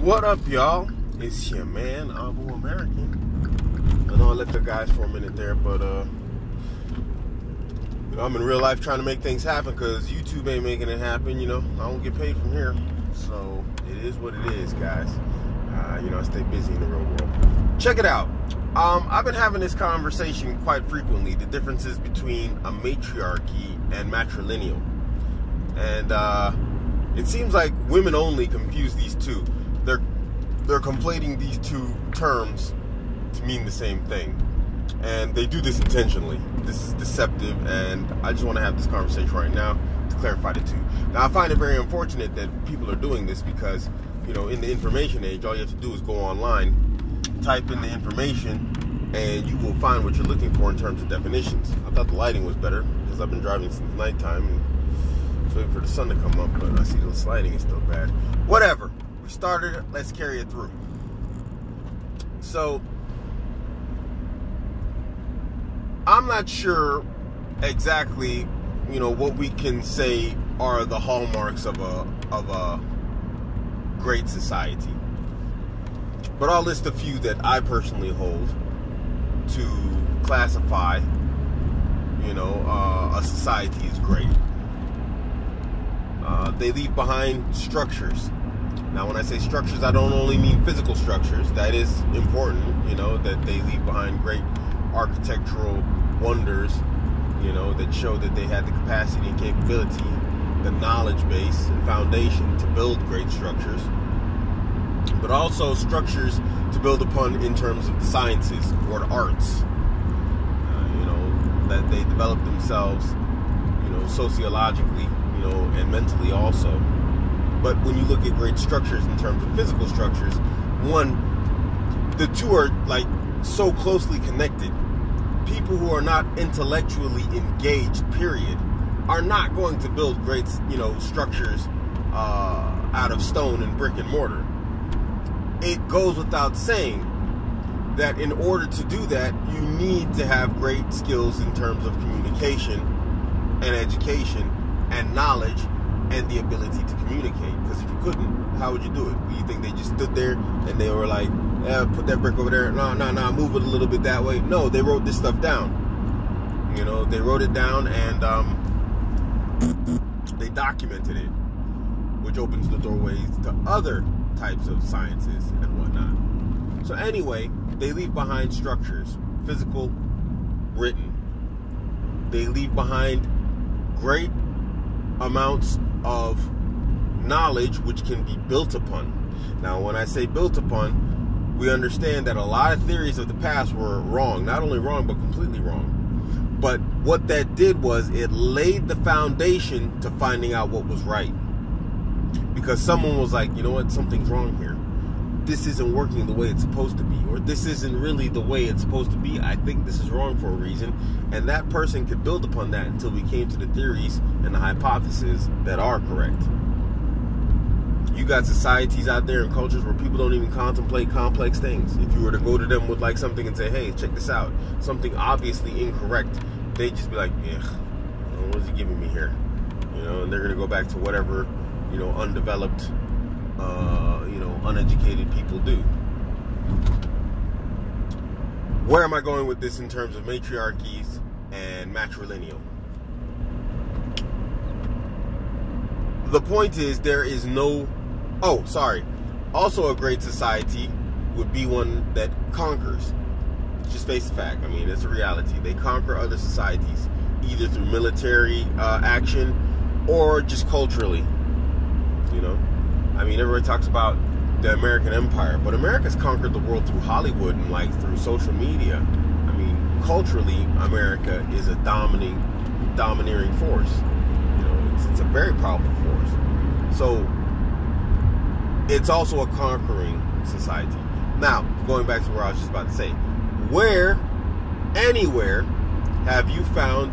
What up, y'all? It's your man, Abuamerican. I know I left the guys for a minute there, but I'm in real life trying to make things happen because YouTube ain't making it happen. I don't get paid from here, so it is what it is, guys. I stay busy in the real world. Check it out. I've been having this conversation quite frequently, the differences between a matriarchy and matrilineal. And it seems like women only confuse these two. They're conflating these two terms to mean the same thing. And they do this intentionally. This is deceptive, and I just want to have this conversation right now to clarify the two. Now, I find it very unfortunate that people are doing this because, in the information age, all you have to do is go online, type in the information, and you will find what you're looking for in terms of definitions. I thought the lighting was better because I've been driving since nighttime and just waiting for the sun to come up, but I see the lighting is still bad. Whatever. We started it. Let's carry it through. So, I'm not sure exactly, what we can say are the hallmarks of a great society. But I'll list a few that I personally hold to classify, a society is great. They leave behind structures. Now, when I say structures, I don't only mean physical structures. That is important, that they leave behind great architectural wonders, that show that they had the capacity and capability, the knowledge base and foundation to build great structures. But also structures to build upon in terms of the sciences or the arts, that they develop themselves, sociologically, and mentally also. But when you look at great structures in terms of physical structures, the two are like so closely connected. People who are not intellectually engaged, period, are not going to build great, structures out of stone and brick and mortar. It goes without saying that in order to do that, you need to have great skills in terms of communication and education and knowledge and the ability to communicate. Because if you couldn't, how would you do it? You think they just stood there and they were like, put that brick over there, no, move it a little bit that way? No, they wrote this stuff down. They wrote it down and they documented it, which opens the doorways to other types of sciences and whatnot. So anyway, they leave behind structures, physical, written. They leave behind great amounts of knowledge which can be built upon. Now, when I say built upon, we understand that a lot of theories of the past were wrong. Not only wrong, but completely wrong. But what that did was it laid the foundation to finding out what was right. Because someone was like, something's wrong here. This isn't working the way it's supposed to be. Or this isn't really the way it's supposed to be. I think this is wrong for a reason. And that person could build upon that until we came to the theories and the hypotheses that are correct. You got societies out there and cultures where people don't even contemplate complex things. If you were to go to them with like something and say, hey, check this out, something obviously incorrect, they'd just be like, what is he giving me here? And they're going to go back to whatever, undeveloped, uneducated people do. Where am I going with this in terms of matriarchies and matrilineal? The point is there is no... Also, a great society would be one that conquers. Just face the fact. It's a reality. They conquer other societies, either through military action or just culturally. Everybody talks about the American Empire, but America's conquered the world through Hollywood and through social media. Culturally, America is a domineering force. It's a very powerful force. So it's also a conquering society. Now, going back to where I was just about to say, anywhere have you found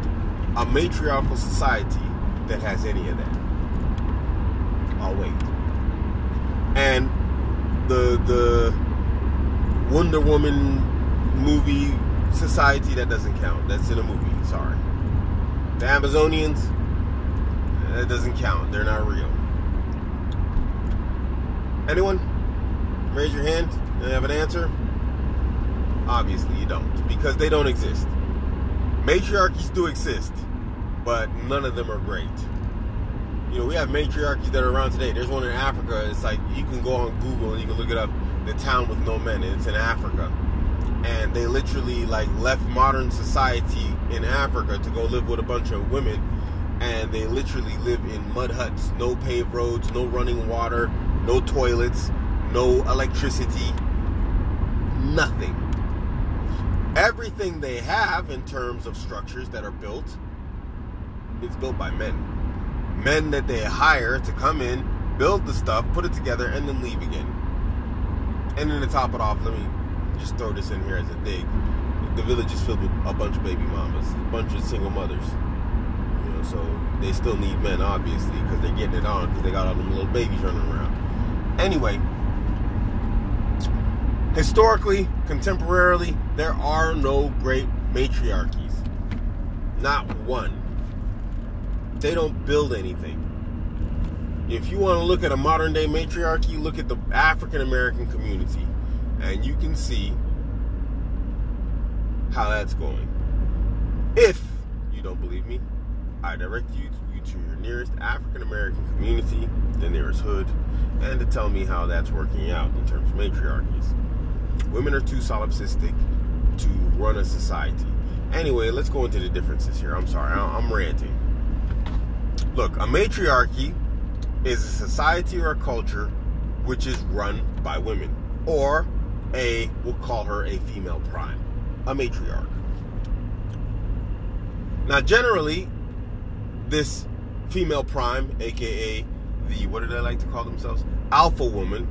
a matriarchal society that has any of that? I'll wait. And the Wonder Woman movie society, that doesn't count. That's in a movie, sorry. The Amazonians, that doesn't count. They're not real. Anyone? Raise your hand and have an answer. Obviously you don't, because they don't exist. Matriarchies do exist, but none of them are great. You know, we have matriarchies that are around today. There's one in Africa. It's like, you can go on Google and you can look it up, the town with no men, and it's in Africa. And they literally like left modern society in Africa to go live with a bunch of women, and they literally live in mud huts, no paved roads, no running water, no toilets, no electricity, nothing. Everything they have in terms of structures that are built, it's built by men. Men that they hire to come in, build the stuff, put it together, and then leave again. And then to top it off, let me just throw this in here as a dig. The village is filled with a bunch of baby mamas, a bunch of single mothers. You know, so they still need men, obviously, because they're getting it on, because they got all them little babies running around. Anyway, historically, contemporarily, there are no great matriarchies. Not one. They don't build anything. If you want to look at a modern day matriarchy, look at the African American community, and you can see how that's going. If you don't believe me, I direct you to your nearest African American community, the nearest hood, and to tell me how that's working out in terms of matriarchies. Women are too solipsistic to run a society. Anyway, let's go into the differences here. I'm sorry, I'm ranting. Look, a matriarchy is a society or a culture which is run by women, or we'll call her a female prime, a matriarch. Now, generally, this female prime, aka the, what do they like to call themselves, alpha woman,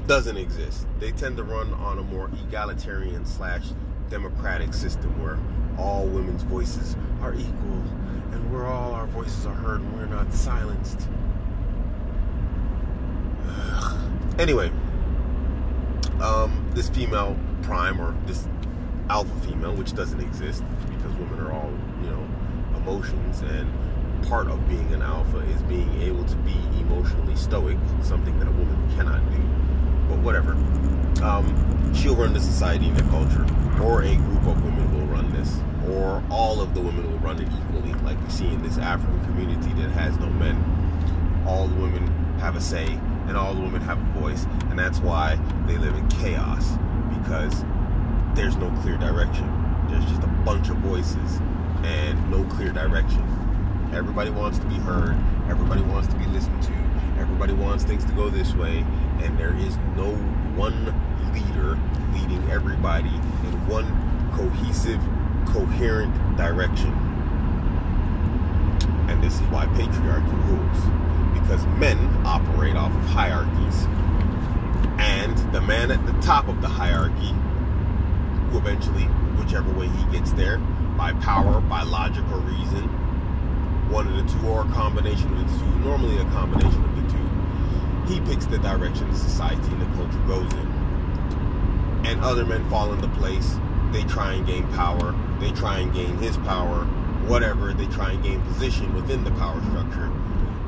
doesn't exist. They tend to run on a more egalitarian / democratic system where all women's voices are equal, and where all our voices are heard and we're not silenced. Anyway, this female prime, or this alpha female, which doesn't exist because women are all, you know, emotions, and part of being an alpha is being able to be emotionally stoic, something that a woman cannot do. But whatever. She'll run the society and the culture, or a group of women will run this, or all of the women will run it equally, like we see in this African community that has no men. All the women have a say, and all the women have a voice, and that's why they live in chaos, because there's no clear direction. There's just a bunch of voices and no clear direction. Everybody wants to be heard, everybody wants to be listened to, everybody wants things to go this way, and there is no one leader leading everybody in one cohesive, coherent direction. And this is why patriarchy rules, because men operate off of hierarchies, and the man at the top of the hierarchy, who eventually, whichever way he gets there, by power, by logic or reason, one of the two, or a combination of the two, normally a combination of the two, he picks the direction the society and the culture goes in. And other men fall into place. They try and gain power. They try and gain his power. Whatever. They try and gain position within the power structure.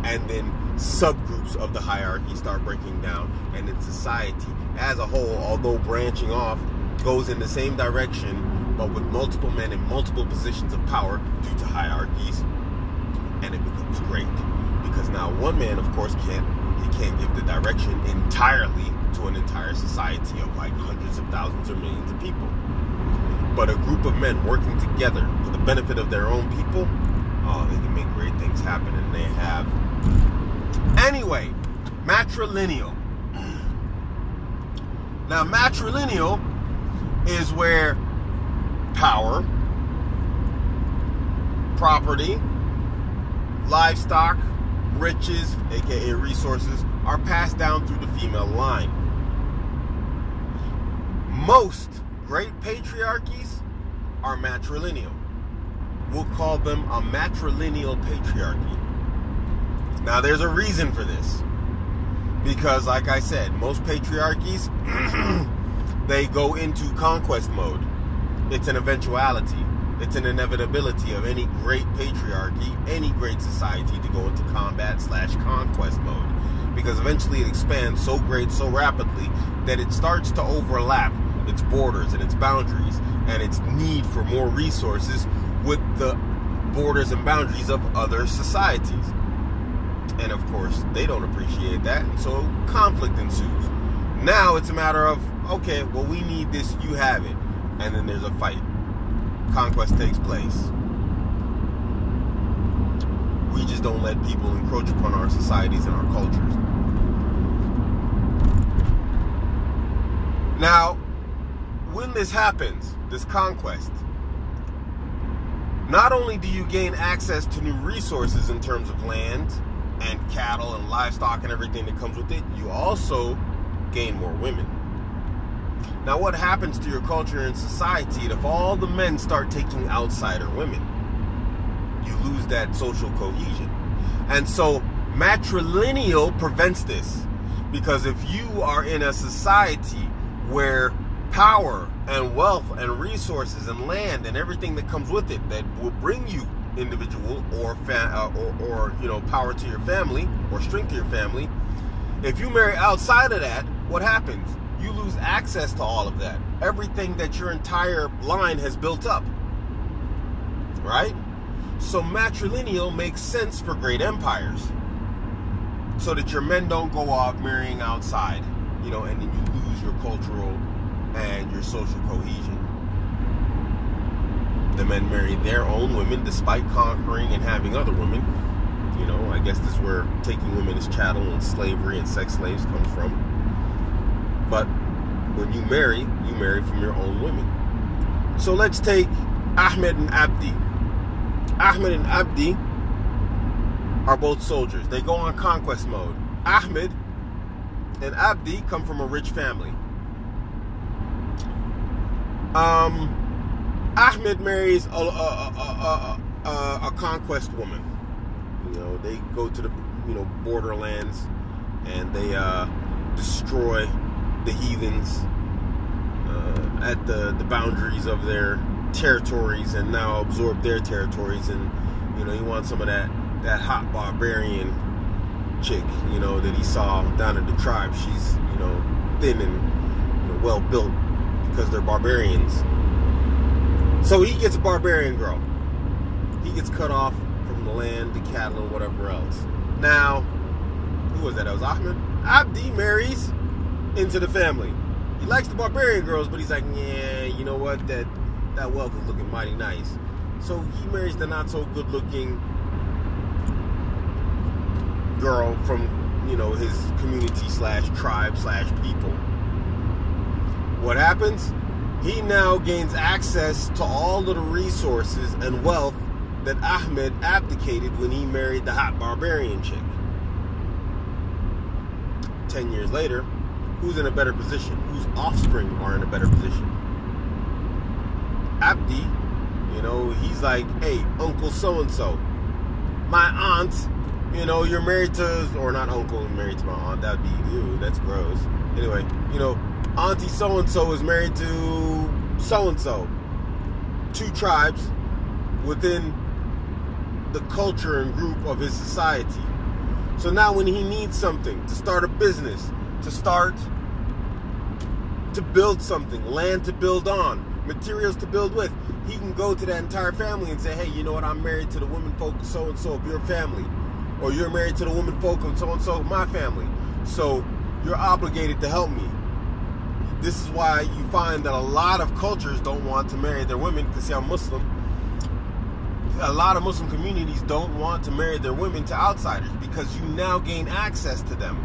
And then subgroups of the hierarchy start breaking down. And then society as a whole, although branching off, goes in the same direction, but with multiple men in multiple positions of power due to hierarchies. And it becomes great. Because now one man, of course, can't give the direction entirely to an entire society of like hundreds of thousands or millions of people. But a group of men working together for the benefit of their own people, they can make great things happen, and they have. Anyway, matrilineal. Now, matrilineal is where power, property, livestock, riches, aka resources, are passed down through the female line. Most great patriarchies are matrilineal. We'll call them a matrilineal patriarchy. Now, there's a reason for this. Because, like I said, most patriarchies, they go into conquest mode. It's an eventuality. It's an inevitability of any great patriarchy, any great society, to go into combat / conquest mode. because eventually it expands so great, so rapidly, that it starts to overlap its borders and its boundaries and its need for more resources with the borders and boundaries of other societies. And of course, they don't appreciate that, and so conflict ensues. Now it's a matter of, okay, well, we need this, you have it. And then there's a fight. Conquest takes place. We just don't let people encroach upon our societies and our cultures. Now, when this happens, this conquest, not only do you gain access to new resources in terms of land and cattle and livestock and everything that comes with it, you also gain more women. Now, what happens to your culture and society if all the men start taking outsider women? You lose that social cohesion. And so matrilineal prevents this, because if you are in a society where power and wealth and resources and land and everything that comes with it that will bring you individual or power to your family or strength to your family, if you marry outside of that, what happens? You lose access to all of that. Everything that your entire line has built up. Right? So matrilineal makes sense for great empires, so that your men don't go off marrying outside, and then you lose your cultural and your social cohesion. The men marry their own women despite conquering and having other women. I guess this is where taking women as chattel and slavery and sex slaves comes from. But when you marry from your own women. So let's take Ahmed and Abdi. Ahmed and Abdi are both soldiers. They go on conquest mode. Ahmed and Abdi come from a rich family. Ahmed marries a conquest woman. They go to the borderlands and they destroy the heathens at the boundaries of their territories, and now absorb their territories. And he wants some of that hot barbarian chick that he saw down at the tribe. She's thin and well built because they're barbarians. So he gets a barbarian girl. He gets cut off from the land, the cattle, and whatever else. Now, who was that? That was Ahmed. Abdi marries into the family. He likes the barbarian girls, but he's like, yeah, you know what? That wealth is looking mighty nice. So he marries the not so good looking girl from his community / tribe / people. What happens? He now gains access to all of the resources and wealth that Ahmed abdicated when he married the hot barbarian chick. 10 years later, who's in a better position? Whose offspring are in a better position? Abdi, he's like, hey, Uncle so-and-so, my aunt, you're married to, or not uncle, married to my aunt, that'd be, ew, that's gross. Anyway, Auntie so-and-so is married to so-and-so. 2 tribes within the culture and group of his society. So now when he needs something, to start a business, to build something, land to build on, materials to build with, he can go to that entire family and say, hey, you know what, I'm married to the women folk of so-and-so of your family. Or you're married to the women folk of so-and-so of my family. So you're obligated to help me. This is why you find that a lot of cultures don't want to marry their women, because see, I'm Muslim. A lot of Muslim communities don't want to marry their women to outsiders, because you now gain access to them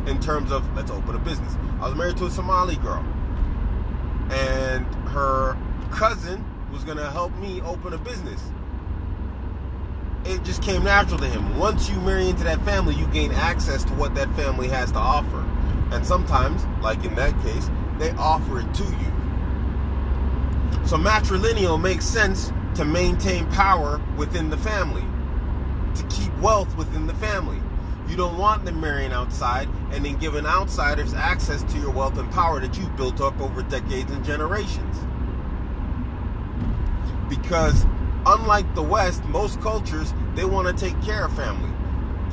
in terms of, let's open a business. I was married to a Somali girl, and her cousin was going to help me open a business. It just came natural to him. Once you marry into that family, you gain access to what that family has to offer. And sometimes, like in that case, they offer it to you. So matrilineal makes sense to maintain power within the family, to keep wealth within the family. You don't want them marrying outside and then giving outsiders access to your wealth and power that you've built up over decades and generations. Because unlike the West, most cultures, they want to take care of family.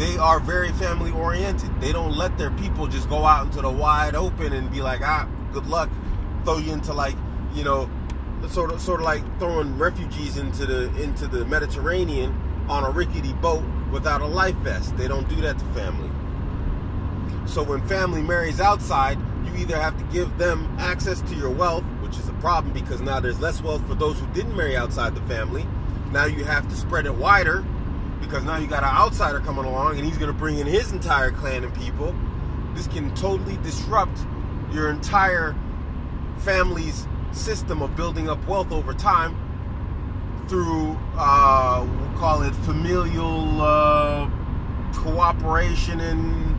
they are very family oriented. They don't let their people just go out into the wide open and be like, good luck, throw you into like, you know, sort of like throwing refugees into the Mediterranean on a rickety boat without a life vest. They don't do that to family. So when family marries outside, you either have to give them access to your wealth, which is a problem because now there's less wealth for those who didn't marry outside the family. Now you have to spread it wider because now you got an outsider coming along and he's going to bring in his entire clan and people. This can totally disrupt your entire family's system of building up wealth over time through, we'll call it familial cooperation and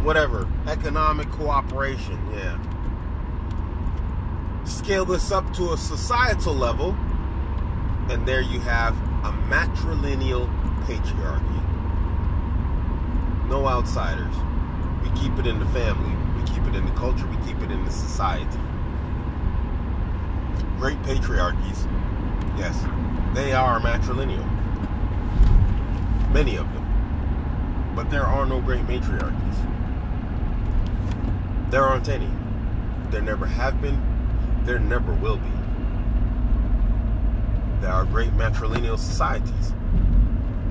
whatever, economic cooperation, yeah. Scale this up to a societal level, and there you have a matrilineal patriarchy. No outsiders. We keep it in the family. We keep it in the culture. We keep it in the society. Great patriarchies, yes, they are matrilineal. Many of them. But there are no great matriarchies. There aren't any. There never have been. There never will be. There are great matrilineal societies.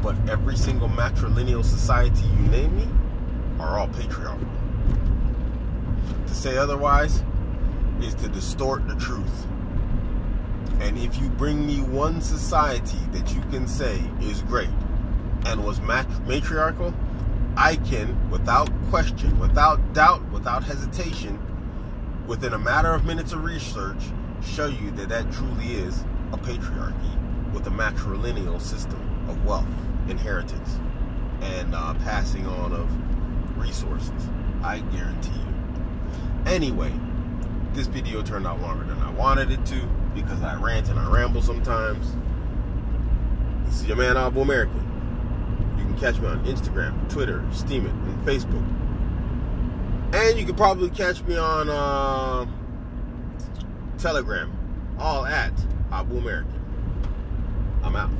But every single matrilineal society you name me are all patriarchal. To say otherwise is to distort the truth. And if you bring me one society that you can say is great and was matriarchal, I can, without question, without doubt, without hesitation, within a matter of minutes of research, show you that that truly is a patriarchy with a matrilineal system of wealth, inheritance, and passing on of resources. I guarantee you. Anyway, this video turned out longer than I wanted it to because I rant and I ramble sometimes. This is your man, Abuamerican. You can catch me on Instagram, Twitter, Steam It, and Facebook. And you can probably catch me on Telegram, all at Abuamerican. I'm out.